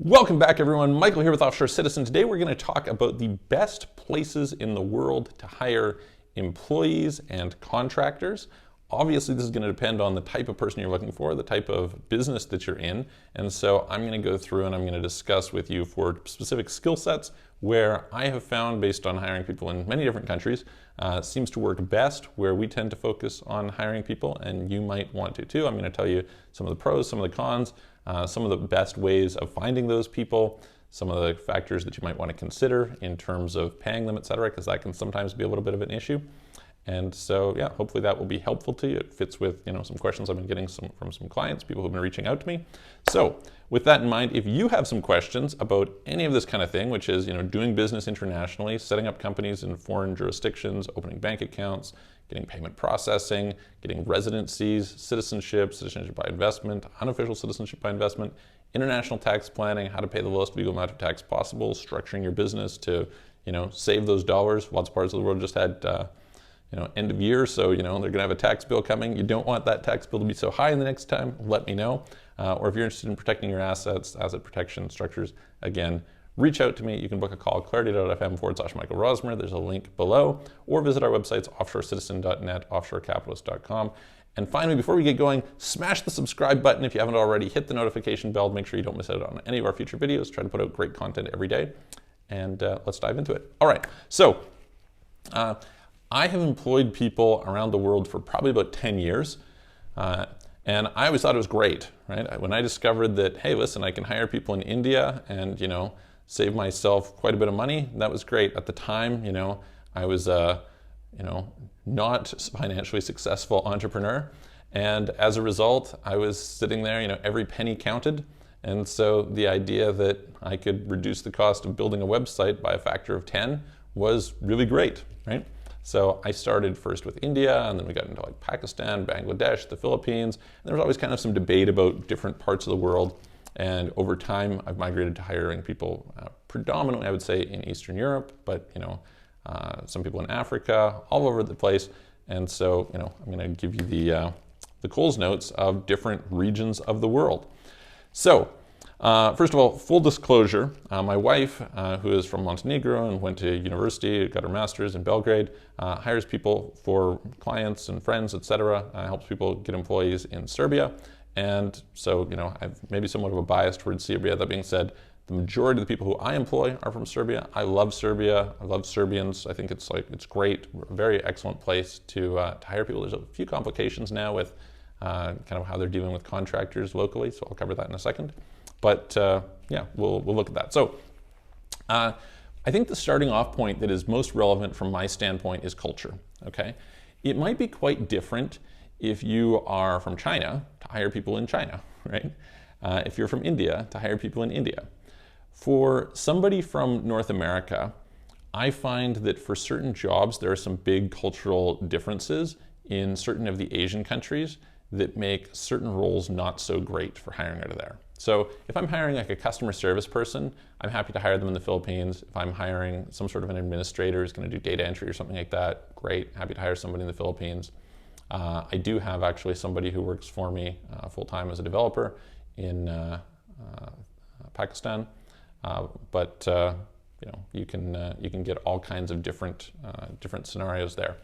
Welcome back, everyone. Michael here with Offshore Citizen. Today we're going to talk about the best places in the world to hire employees and contractors. Obviously, this is going to depend on the type of person you're looking for, the type of business that you're in. And so I'm going to go through and I'm going to discuss with you for specific skill sets where I have found, based on hiring people in many different countries, seems to work best, where we tend to focus on hiring people, and you might want to too. I'm going to tell you some of the pros, some of the cons, some of the best ways of finding those people, some of the factors that you might want to consider in terms of paying them, etc., because that can sometimes be a little bit of an issue. And so, yeah, hopefully that will be helpful to you. It fits with, some questions I've been getting from some clients, people who've been reaching out to me. So with that in mind, if you have some questions about any of this kind of thing, which is, doing business internationally, setting up companies in foreign jurisdictions, opening bank accounts, getting payment processing, getting residencies, citizenship by investment, unofficial citizenship by investment, international tax planning, how to pay the lowest legal amount of tax possible, structuring your business to, save those dollars. Lots of parts of the world just had, end of year, so they're going to have a tax bill coming. You don't want that tax bill to be so high in the next time. Let me know. Or if you're interested in protecting your assets, asset protection structures, again, reach out to me. You can book a call, clarity.fm/Michael Rosmer. There's a link below, or visit our websites, offshorecitizen.net, offshorecapitalist.com. And finally, before we get going, smash the subscribe button if you haven't already. Hit the notification bell. Make sure you don't miss out on any of our future videos. Try to put out great content every day. And let's dive into it. All right, so I have employed people around the world for probably about 10 years. And I always thought it was great, right? When I discovered that, hey, listen, I can hire people in India and, save myself quite a bit of money, that was great. At the time, I was not financially successful entrepreneur. And as a result, I was sitting there, every penny counted. And so the idea that I could reduce the cost of building a website by a factor of 10 was really great, right? So I started first with India, and then we got into like Pakistan, Bangladesh, the Philippines. And there was always kind of some debate about different parts of the world. And over time, I've migrated to hiring people predominantly, I would say, in Eastern Europe, but some people in Africa, all over the place. And so, I'm going to give you the Coles notes of different regions of the world. So, first of all, full disclosure, my wife, who is from Montenegro and went to university, got her master's in Belgrade, hires people for clients and friends, etc., helps people get employees in Serbia. And so, I've maybe somewhat of a bias towards Serbia. That being said, the majority of the people who I employ are from Serbia. I love Serbia. I love Serbians. I think it's great. A very excellent place to hire people. There's a few complications now with kind of how they're dealing with contractors locally, so I'll cover that in a second. But yeah, we'll look at that. So I think the starting off point that is most relevant from my standpoint is culture, okay? It might be quite different if you are from China to hire people in China, right? If you're from India to hire people in India. For somebody from North America, I find that for certain jobs, there are some big cultural differences in certain of the Asian countries that make certain roles not so great for hiring out of there. So if I'm hiring like a customer service person, I'm happy to hire them in the Philippines. If I'm hiring some sort of an administrator who's going to do data entry or something like that, great, happy to hire somebody in the Philippines. I do have actually somebody who works for me full-time as a developer in Pakistan, but you can get all kinds of different scenarios there.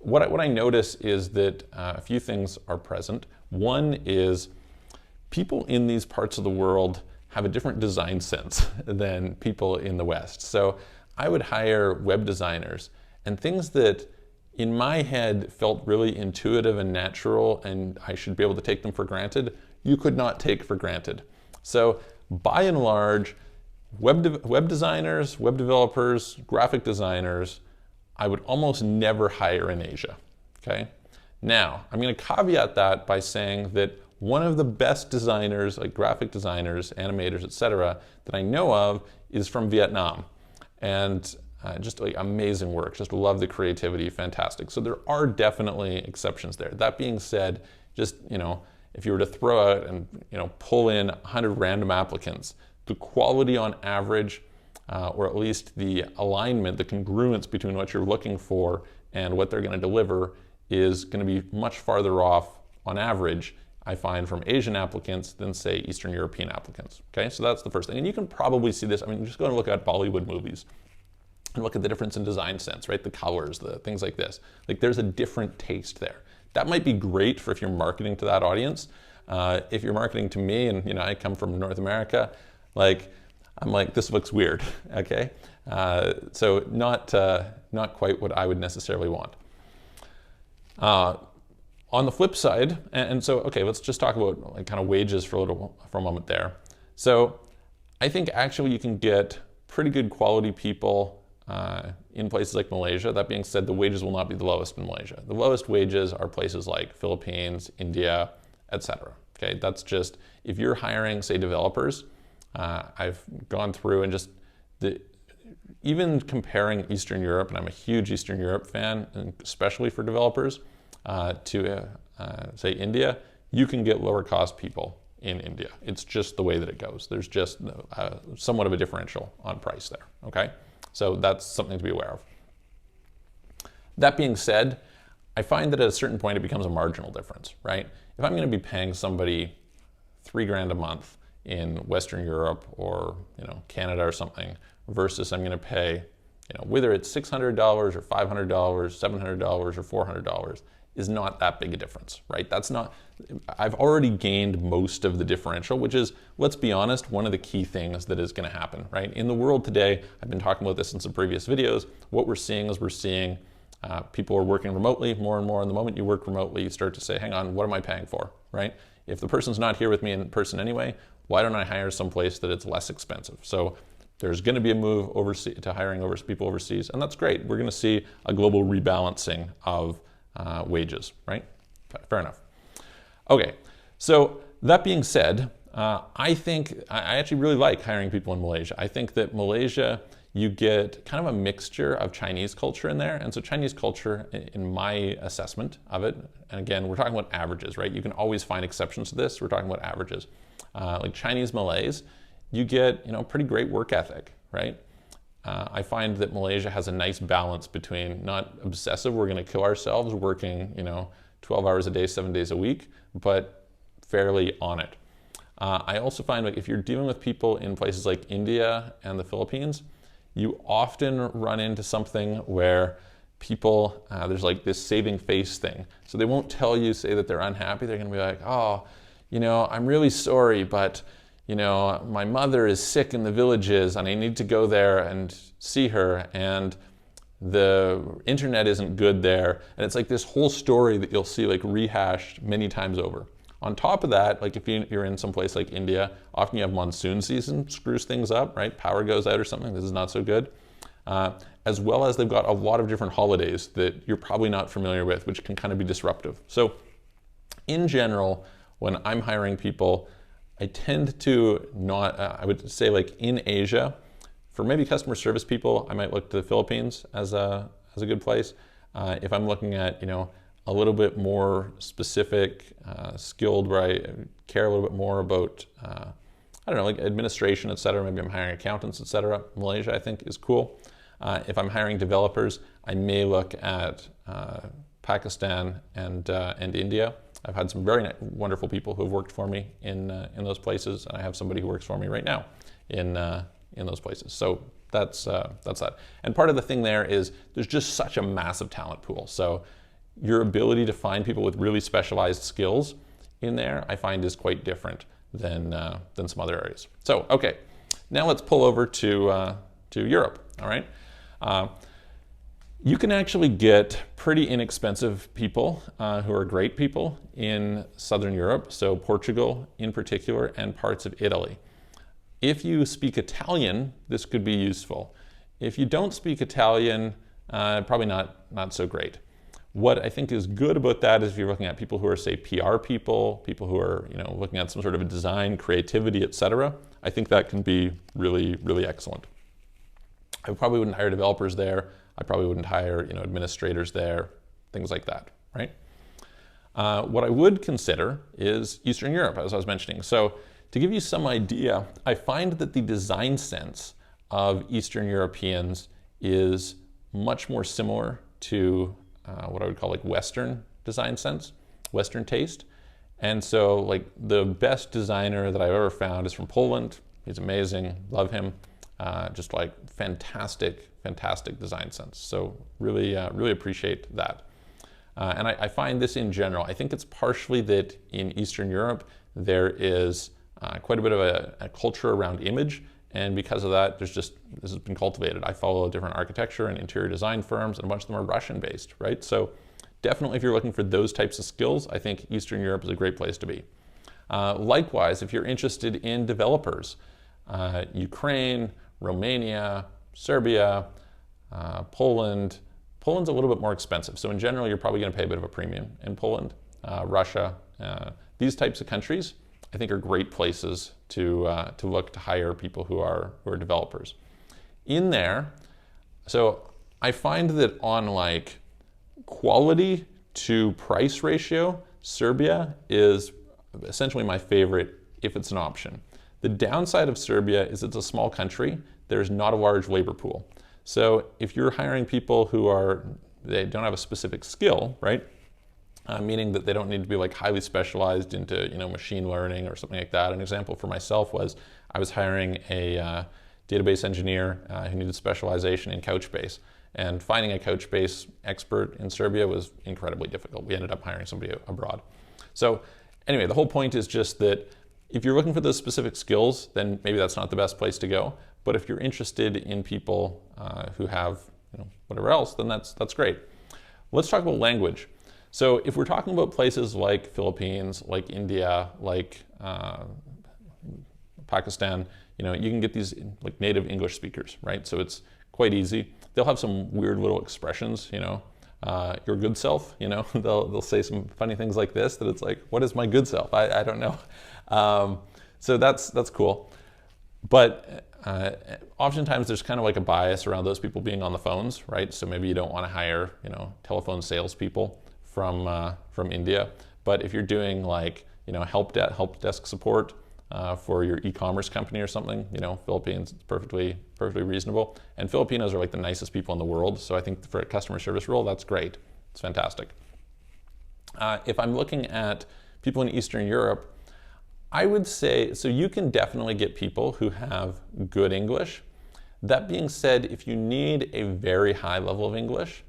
What I notice is that a few things are present. One is people in these parts of the world have a different design sense than people in the West. So I would hire web designers, and things that in my head felt really intuitive and natural and I should be able to take them for granted, you could not take for granted. So by and large, web designers, web developers, graphic designers, I would almost never hire in Asia, okay? Now, I'm going to caveat that by saying that one of the best designers, like graphic designers, animators, etc., that I know of is from Vietnam. And just like amazing work, just love the creativity, fantastic. So there are definitely exceptions there. That being said, just, if you were to throw out and, pull in 100 random applicants, the quality on average, or at least the alignment, the congruence between what you're looking for and what they're going to deliver is going to be much farther off on average I find from Asian applicants than say Eastern European applicants. Okay, so that's the first thing. And you can probably see this, I mean, just go and look at Bollywood movies and look at the difference in design sense, right? The colors, the things like this. Like there's a different taste there. That might be great for if you're marketing to that audience. If you're marketing to me and, you know, I come from North America, like, I'm like, this looks weird, okay? So not quite what I would necessarily want. On the flip side, and so, okay, let's just talk about like kind of wages for a moment there. So I think actually you can get pretty good quality people in places like Malaysia. That being said, the wages will not be the lowest in Malaysia. The lowest wages are places like Philippines, India, etc. Okay, that's just, if you're hiring, say, developers, I've gone through and just, even comparing Eastern Europe, and I'm a huge Eastern Europe fan, and especially for developers, to say India, you can get lower cost people in India. It's just the way that it goes. There's just somewhat of a differential on price there, okay? So that's something to be aware of. That being said, I find that at a certain point it becomes a marginal difference, right? If I'm going to be paying somebody $3,000 a month in Western Europe or, you know, Canada or something, versus I'm going to pay, you know, whether it's $600 or $500, $700 or $400, is not that big a difference, right? That's not, I've already gained most of the differential, which is, let's be honest, one of the key things that is going to happen, right? In the world today, I've been talking about this in some previous videos, what we're seeing is people are working remotely more and more, and the moment you work remotely, you start to say, hang on, what am I paying for, right? If the person's not here with me in person anyway, why don't I hire someplace that it's less expensive? So there's going to be a move overseas to hiring people overseas, and that's great. We're going to see a global rebalancing of wages, right? Fair enough. Okay, so that being said, I think I actually really like hiring people in Malaysia. I think that Malaysia, you get kind of a mixture of Chinese culture in there. And so Chinese culture, in my assessment of it, and again, we're talking about averages, right? You can always find exceptions to this. We're talking about averages. Like Chinese Malays, you get, you know, pretty great work ethic, right? I find that Malaysia has a nice balance between not obsessive, we're going to kill ourselves working, you know, 12 hours a day, 7 days a week, but fairly on it. I also find like if you're dealing with people in places like India and the Philippines, you often run into something where people, there's like this saving face thing. So they won't tell you, say that they're unhappy. They're going to be like, oh, you know, I'm really sorry, but you know, my mother is sick in the villages and I need to go there and see her, and the internet isn't good there. And it's like this whole story that you'll see like rehashed many times over. On top of that, like if you're in some place like India, often you have monsoon season, screws things up, right? Power goes out or something, this is not so good. As well as they've got a lot of different holidays that you're probably not familiar with, which can kind of be disruptive. So in general, when I'm hiring people, I tend to not, I would say like in Asia, for maybe customer service people, I might look to the Philippines as a good place. If I'm looking at, you know, a little bit more specific, skilled, where I care a little bit more about, I don't know, like administration, et cetera, maybe I'm hiring accountants, et cetera, Malaysia I think is cool. If I'm hiring developers, I may look at Pakistan and India. I've had some very wonderful people who have worked for me in those places, and I have somebody who works for me right now in those places. So that's that. And part of the thing there is there's just such a massive talent pool. So your ability to find people with really specialized skills in there, I find, is quite different than some other areas. So okay, now let's pull over to Europe. All right. You can actually get pretty inexpensive people who are great people in Southern Europe, so Portugal in particular, and parts of Italy. If you speak Italian, this could be useful. If you don't speak Italian, probably not so great. What I think is good about that is if you're looking at people who are, say, PR people who are, you know, looking at some sort of a design, creativity, etc. I think that can be really, really excellent. I probably wouldn't hire developers there. I probably wouldn't hire, you know, administrators there, things like that, right? What I would consider is Eastern Europe, as I was mentioning. So to give you some idea, I find that the design sense of Eastern Europeans is much more similar to what I would call like Western design sense, Western taste. And so like the best designer that I've ever found is from Poland. He's amazing, love him. Just like fantastic design sense. So really appreciate that. And I find this in general. I think it's partially that in Eastern Europe, there is quite a bit of a culture around image. And because of that, this has been cultivated. I follow different architecture and interior design firms, and a bunch of them are Russian based, right? So definitely if you're looking for those types of skills, I think Eastern Europe is a great place to be. Likewise, if you're interested in developers, Ukraine, Romania, Serbia, Poland. Poland's a little bit more expensive. So in general, you're probably going to pay a bit of a premium in Poland, Russia. These types of countries, I think, are great places to look to hire people who are developers. In there, so I find that on like quality to price ratio, Serbia is essentially my favorite if it's an option. The downside of Serbia is it's a small country. There's not a large labor pool. So if you're hiring people they don't have a specific skill, right? Meaning that they don't need to be like highly specialized into machine learning or something like that. An example for myself was I was hiring a database engineer who needed specialization in Couchbase. And finding a Couchbase expert in Serbia was incredibly difficult. We ended up hiring somebody abroad. So anyway, the whole point is just that if you're looking for those specific skills, then maybe that's not the best place to go. But if you're interested in people who have whatever else, then that's great. Let's talk about language. So if we're talking about places like Philippines, like India, like Pakistan, you can get these like native English speakers, right? So it's quite easy. They'll have some weird little expressions, your good self, they'll say some funny things like this that it's like, what is my good self? I don't know. So that's cool. But oftentimes there's kind of like a bias around those people being on the phones, right? So maybe you don't want to hire, telephone salespeople from India. But if you're doing like, help desk support for your e-commerce company or something, Philippines, it's perfectly reasonable. And Filipinos are like the nicest people in the world. So I think for a customer service role, that's great. It's fantastic. If I'm looking at people in Eastern Europe, I would say, so you can definitely get people who have good English. That being said, if you need a very high level of English,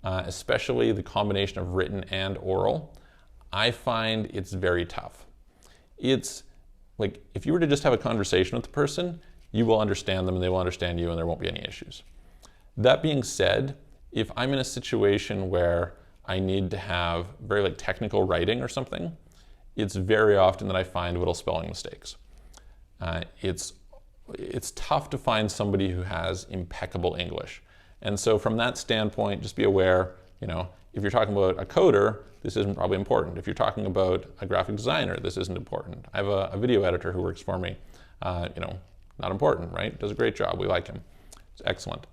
especially the combination of written and oral, I find it's very tough. It's like, if you were to just have a conversation with the person, you will understand them and they will understand you and there won't be any issues. That being said, if I'm in a situation where I need to have very like technical writing or something, it's very often that I find little spelling mistakes. It's tough to find somebody who has impeccable English. And so from that standpoint, just be aware, if you're talking about a coder, this isn't probably important. If you're talking about a graphic designer, this isn't important. I have a video editor who works for me, not important, right? Does a great job, we like him, it's excellent.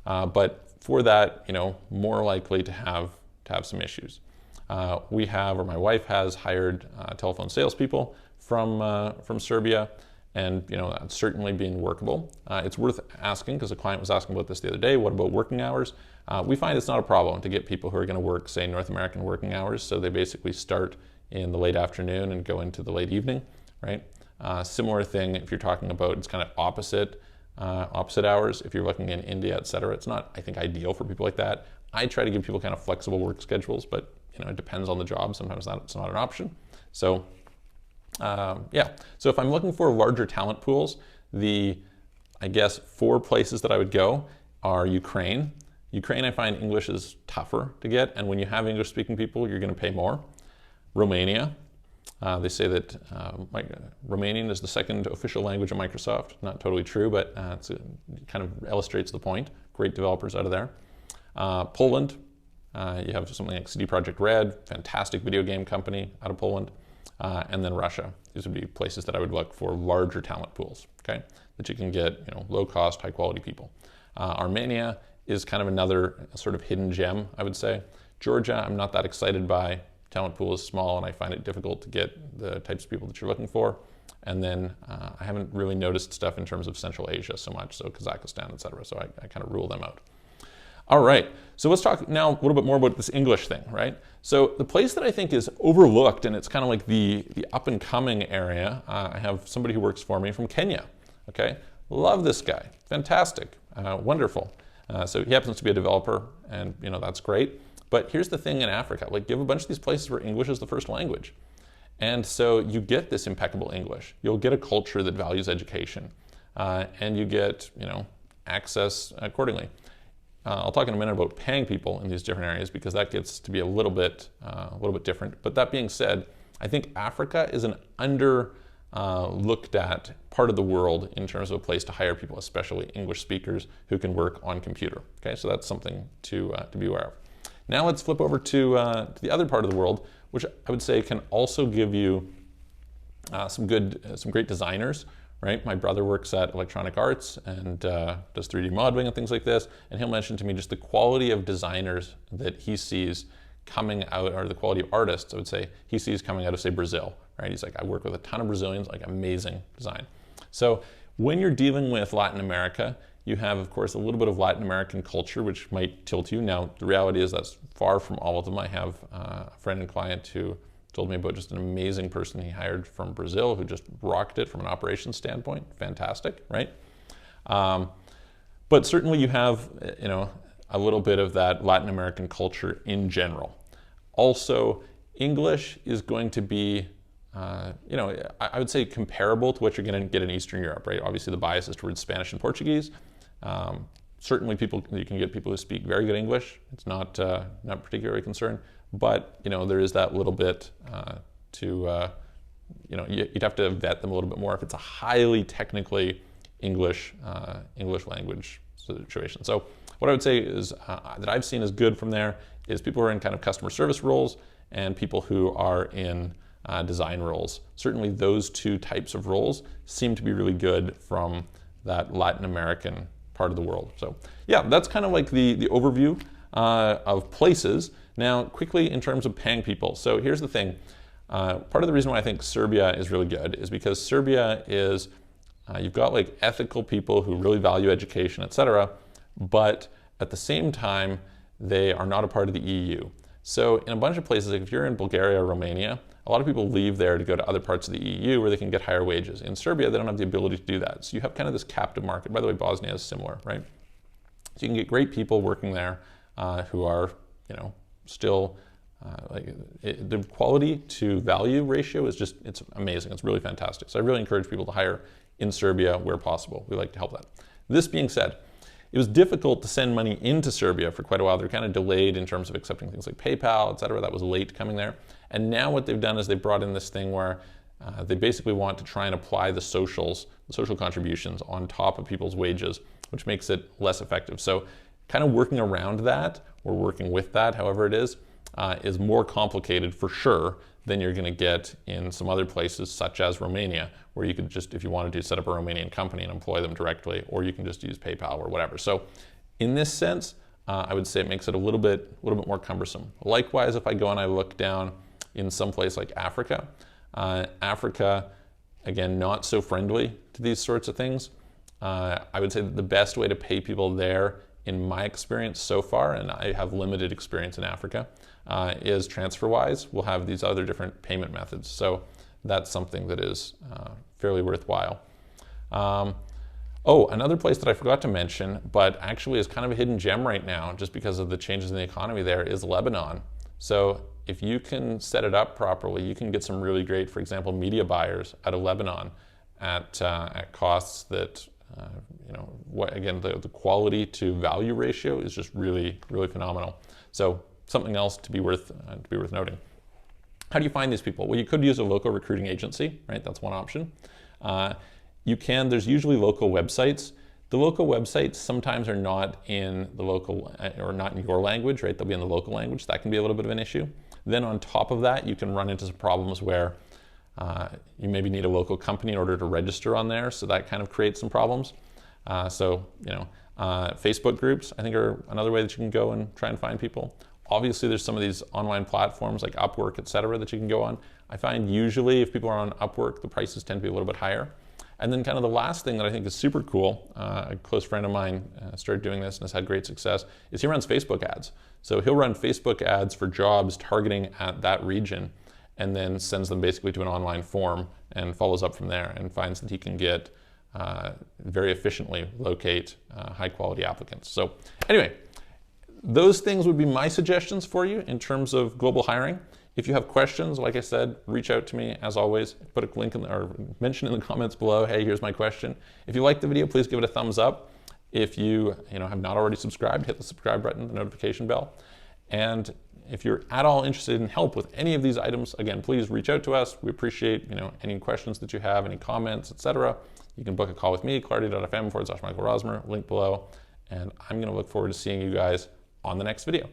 But for that, more likely to have some issues. We have, or my wife has, hired telephone salespeople from Serbia, and that's certainly been workable. It's worth asking, because a client was asking about this the other day, what about working hours? We find it's not a problem to get people who are going to work, say, North American working hours, so they basically start in the late afternoon and go into the late evening, right? Similar thing if you're talking about, it's kind of opposite hours. If you're looking in India, et cetera, it's not, I think, ideal for people like that. I try to give people kind of flexible work schedules, but it depends on the job. Sometimes it's not an option. So yeah. So if I'm looking for larger talent pools, I guess 4 places that I would go are Ukraine. Ukraine, I find English is tougher to get, and when you have English-speaking people, you're going to pay more. Romania. They say that Romanian is the second official language of Microsoft. Not totally true, but it kind of illustrates the point. Great developers out of there. Poland. You have something like CD Projekt Red, fantastic video game company out of Poland, and then Russia. These would be places that I would look for larger talent pools, okay, that you can get low cost, high quality people. Armenia is kind of another sort of hidden gem, I would say. Georgia, I'm not that excited by. Talent pool is small, and I find it difficult to get the types of people that you're looking for. And then I haven't really noticed stuff in terms of Central Asia so much, so Kazakhstan, et cetera, so I kind of rule them out. All right, so let's talk now a little bit more about this English thing, right? So the place that I think is overlooked, and it's kind of like the up and coming area, I have somebody who works for me from Kenya, okay? Love this guy, fantastic, wonderful. So he happens to be a developer, and that's great. But here's the thing in Africa, like you have a bunch of these places where English is the first language. And so you get this impeccable English. You'll get a culture that values education, and you get, access accordingly. I'll talk in a minute about paying people in these different areas because that gets to be a little bit different. But that being said, I think Africa is an looked at part of the world in terms of a place to hire people, especially English speakers who can work on computer. Okay, so that's something to be aware of. Now let's flip over to the other part of the world, which I would say can also give you some great designers. Right, my brother works at Electronic Arts and does 3D modeling and things like this, and he'll mention to me just the quality of designers that he sees coming out, or the quality of artists, I would say, he sees coming out of, say, Brazil. Right, he's like, I work with a ton of Brazilians, like amazing design. So when you're dealing with Latin America, you have, of course, a little bit of Latin American culture, which might tilt you. Now, the reality is that's far from all of them. I have a friend and client who told me about just an amazing person he hired from Brazil who just rocked it from an operations standpoint. Fantastic, right? But certainly you have, a little bit of that Latin American culture in general. Also, English is going to be, I would say comparable to what you're going to get in Eastern Europe, right? Obviously the bias is towards Spanish and Portuguese. Certainly you can get people who speak very good English. It's not particularly a concern. But there is that little bit you'd have to vet them a little bit more if it's a highly technically English language situation. So what I would say is that I've seen as good from there is people who are in kind of customer service roles and people who are in design roles. Certainly those two types of roles seem to be really good from that Latin American part of the world. So yeah, that's kind of like the overview of places. Now, quickly in terms of paying people. So here's the thing. Part of the reason why I think Serbia is really good is because Serbia is, you've got like ethical people who really value education, etc. But at the same time, they are not a part of the EU. So in a bunch of places, like if you're in Bulgaria or Romania, a lot of people leave there to go to other parts of the EU where they can get higher wages. In Serbia, they don't have the ability to do that. So you have kind of this captive market. By the way, Bosnia is similar, right? So you can get great people working there who are, still the quality to value ratio is just, it's amazing. It's really fantastic. So I really encourage people to hire in Serbia where possible. We like to help that. This being said, it was difficult to send money into Serbia for quite a while. They're kind of delayed in terms of accepting things like PayPal, et cetera. That was late coming there. And now what they've done is they brought in this thing where they basically want to try and apply the social contributions on top of people's wages, which makes it less effective. So kind of working around that, or working with that, however it is more complicated for sure than you're going to get in some other places, such as Romania, where you could just, if you wanted to, set up a Romanian company and employ them directly, or you can just use PayPal or whatever. So in this sense, I would say it makes it a little bit more cumbersome. Likewise, if I go and I look down in some place like Africa, Africa, again, not so friendly to these sorts of things. I would say that the best way to pay people there, in my experience so far, and I have limited experience in Africa, is TransferWise. We'll have these other different payment methods. So that's something that is fairly worthwhile. Another place that I forgot to mention, but actually is kind of a hidden gem right now, just because of the changes in the economy there, is Lebanon. So if you can set it up properly, you can get some really great, for example, media buyers out of Lebanon at costs that, the quality to value ratio is just really, really phenomenal. So something else to be worth noting. How do you find these people? Well, you could use a local recruiting agency, right? That's one option. There's usually local websites. The local websites sometimes are not in the local, or not in your language, right? They'll be in the local language. That can be a little bit of an issue. Then on top of that, you can run into some problems where you maybe need a local company in order to register on there, so that kind of creates some problems. Facebook groups, I think, are another way that you can go and try and find people. Obviously, there's some of these online platforms like Upwork, et cetera, that you can go on. I find usually if people are on Upwork, the prices tend to be a little bit higher. And then kind of the last thing that I think is super cool, a close friend of mine started doing this and has had great success, is he runs Facebook ads. So he'll run Facebook ads for jobs targeting at that region and then sends them basically to an online form and follows up from there and finds that he can get very efficiently locate high quality applicants. So anyway, those things would be my suggestions for you in terms of global hiring. If you have questions, like I said, reach out to me as always. Put a link in or mention in the comments below, hey, here's my question. If you liked the video, please give it a thumbs up. If you have not already subscribed, hit the subscribe button, the notification bell. And if you're at all interested in help with any of these items, again, please reach out to us. We appreciate any questions that you have, any comments, etc. You can book a call with me, clarity.fm/Michael Rosmer, link below. And I'm going to look forward to seeing you guys on the next video.